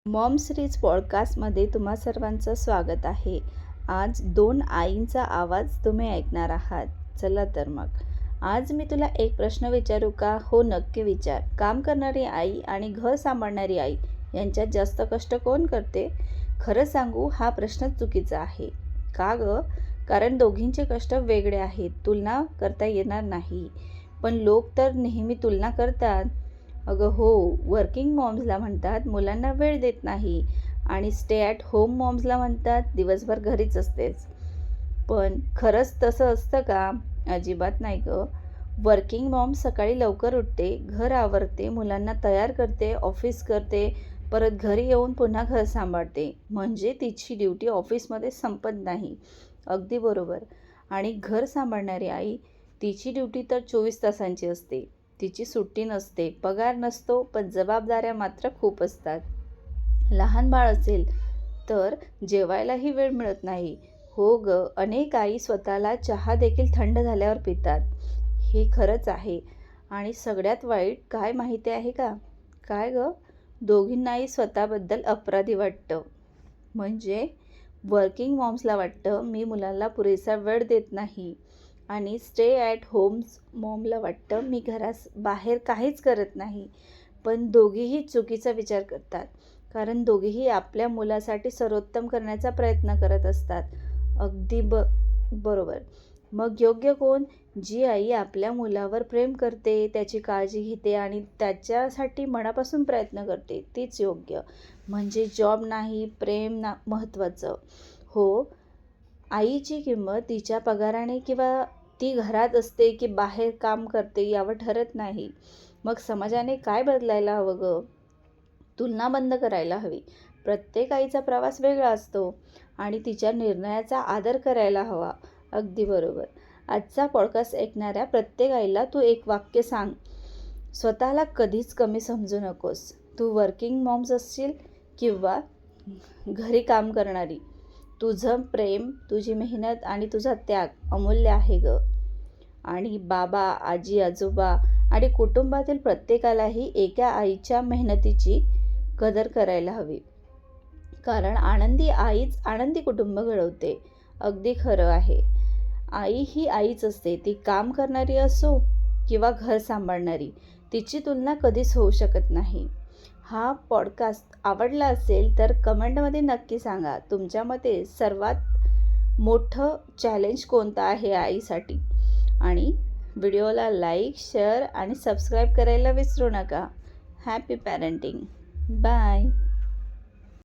Maugham series पॉडकास्टमध्ये तुम्हा सर्वांचं स्वागत आहे. आज 2 आईंचा आवाज तुम्ही ऐकणार आहात. चला तर मग आज मी तुला एक प्रश्न विचारू का? हो, नक्की विचार. काम करणारी आई आणि घर सांभाळणारी आई यांच्यात जास्त कष्ट कोण करते? खरं सांगू, हा प्रश्नच चुकीचा आहे. का गं? कारण दोघींचे कष्ट वेगळे आहेत, तुलना करता येणार नाही. पण लोक तर नेहमी तुलना करतात. अगं हो, वर्किंग मॉम्सला म्हणतात मुलांना वेळ देत नाही आणि स्टे ॲट होम मॉम्सला म्हणतात दिवसभर घरीच असतेच. पण खरंच तसं असतं का? अजिबात नाही गं. वर्किंग मॉम सकाळी लवकर उठते, घर आवरते, मुलांना तयार करते, ऑफिस करते, परत घरी येऊन पुन्हा घर सांभाळते. म्हणजे तिची ड्युटी ऑफिसमध्ये संपत नाही. अगदी बरोबर. आणि घर सांभाळणारी आई, तिची ड्युटी तर 24 तासांची असते. तिची सुट्टी नसते, पगार नसतो, पण जबाबदाऱ्या मात्र खूप असतात. लहान बाळ असेल तर जेवायलाही वेळ मिळत नाही. हो गं, अनेक आई स्वतःला चहा देखील थंड झाल्यावर पितात. हे खरंच आहे. आणि सगळ्यात वाईट काय माहिती आहे का? काय गं? दोघींनाही स्वतःबद्दल अपराधी वाटतं. म्हणजे वर्किंग मॉम्सला वाटतं मी मुलांना पुरेसा वेळ देत नाही आणि स्टे ॲट होम्स मॉमला वाटतं मी बाहेर काहीच करत नाही. पण दोघीही चुकीचा विचार करतात, कारण दोघीही आपल्या मुलासाठी सर्वोत्तम करण्याचा प्रयत्न करत असतात. अगदी बरोबर. मग योग्य कोण? जी आई आपल्या मुलावर प्रेम करते, त्याची काळजी घेते आणि त्याच्यासाठी मनापासून प्रयत्न करते, तीच योग्य. म्हणजे जॉब नाही, प्रेम महत्त्वाचं. हो, आईची किंमत तिच्या पगाराने किंवा ती घरात असते की बाहेर काम करते यावर ठरत नाही. मग समाजाने काय बदलायला हवं गं? तुलना बंद करायला हवी. प्रत्येक आईचा प्रवास वेगळा असतो आणि तिच्या निर्णयाचा आदर करायला हवा. अगदी बरोबर. आजचा पॉडकास्ट ऐकणाऱ्या प्रत्येक आईला तू एक वाक्य सांग. स्वतःला कधीच कमी समजू नकोस. तू वर्किंग मॉम्स असशील किंवा घरी काम करणारी, तुझं प्रेम, तुझी मेहनत आणि तुझा त्याग अमूल्य आहे गं. आणि बाबा, आजी, आजोबा आणि कुटुंबातील प्रत्येकालाही एका आईच्या मेहनतीची कदर करायला हवी. कारण आनंदी आईच आनंदी कुटुंब घडवते. अगदी खरं आहे. आई ही आईच असते. ती काम करणारी असो किंवा घर सांभाळणारी. तिची तुलना कधीच होऊ शकत नाही. हा पॉडकास्ट आवडला असेल तर कमेंटमध्ये नक्की सांगा. तुमच्या मते सर्वात मोठं चॅलेंज कोणतं आहे आईसाठी? आणि व्हिडिओला लाईक, शेअर आणि सबस्क्राईब करायला विसरू नका. Happy parenting. बाय.